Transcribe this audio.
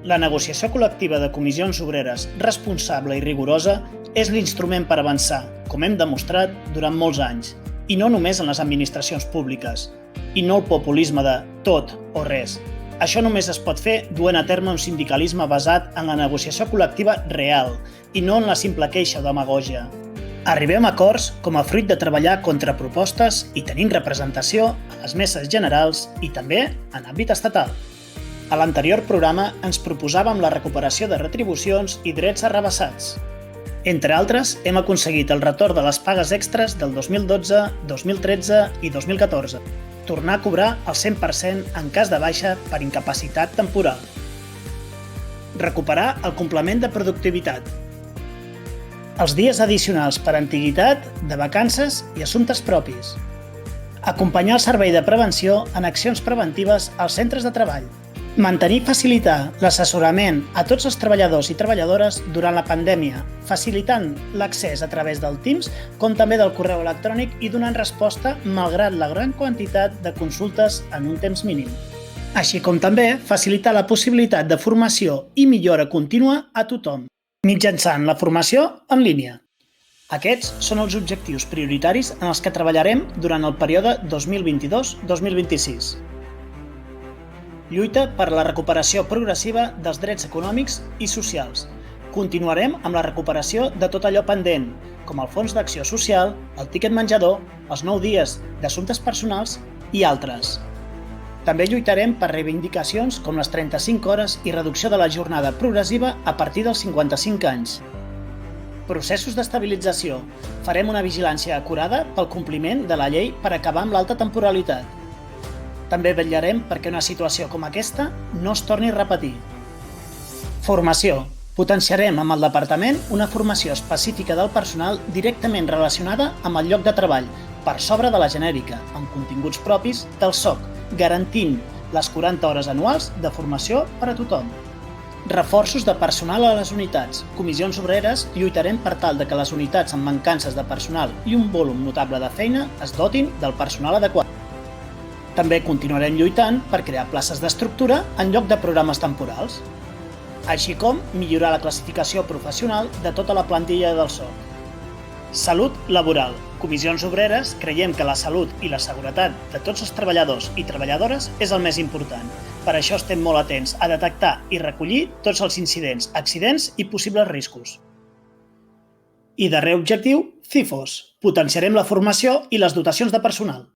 La negociació col·lectiva de comissions obreres responsable i rigorosa és l'instrument per avançar, com hem demostrat durant molts anys, i no només en les administracions públiques, i no el populisme de tot o res. Això només es pot fer duent a terme un sindicalisme basat en la negociació col·lectiva real i no en la simple queixa o demagògia. Arribem a acords com a fruit de treballar contra propostes i tenint representació a les meses generals i també en àmbit estatal. A l'anterior programa ens proposàvem la recuperació de retribucions i drets arrabassats. Entre altres, hem aconseguit el retorn de les pagues extres del 2012, 2013 i 2014. Tornar a cobrar el 100% en cas de baixa per incapacitat temporal. Recuperar el complement de productivitat. Els dies addicionals per antiguitat, de vacances i assumptes propis. Acompanyar el servei de prevenció en accions preventives als centres de treball. Mantenir i facilitar l'assessorament a tots els treballadors i treballadores durant la pandèmia, facilitant l'accés a través del Teams com també del correu electrònic i donant resposta malgrat la gran quantitat de consultes en un temps mínim. Així com també facilitar la possibilitat de formació i millora contínua a tothom, mitjançant la formació en línia. Aquests són els objectius prioritaris en els que treballarem durant el període 2022-2026. Lluita per la recuperació progressiva dels drets econòmics i socials. Continuarem amb la recuperació de tot allò pendent, com el Fons d'Acció Social, el Tiquet Menjador, els 9 dies d'assumptes personals i altres. També lluitarem per reivindicacions com les 35 hores i reducció de la jornada progressiva a partir dels 55 anys. Processos d'estabilització. Farem una vigilància acurada pel compliment de la llei per acabar amb l'alta temporalitat. També vetllarem perquè una situació com aquesta no es torni a repetir. Formació. Potenciarem amb el Departament una formació específica del personal directament relacionada amb el lloc de treball, per sobre de la genèrica, amb continguts propis del SOC, garantint les 40 hores anuals de formació per a tothom. Reforços de personal a les unitats. Comissions obreres lluitarem per tal de que les unitats amb mancances de personal i un volum notable de feina es dotin del personal adequat. També continuarem lluitant per crear places d'estructura en lloc de programes temporals, així com millorar la classificació professional de tota la plantilla del SOC. Salut laboral. Comissions obreres creiem que la salut i la seguretat de tots els treballadors i treballadores és el més important. Per això estem molt atents a detectar i recollir tots els incidents, accidents i possibles riscos. I darrer objectiu, CIFOS. Potenciarem la formació i les dotacions de personal.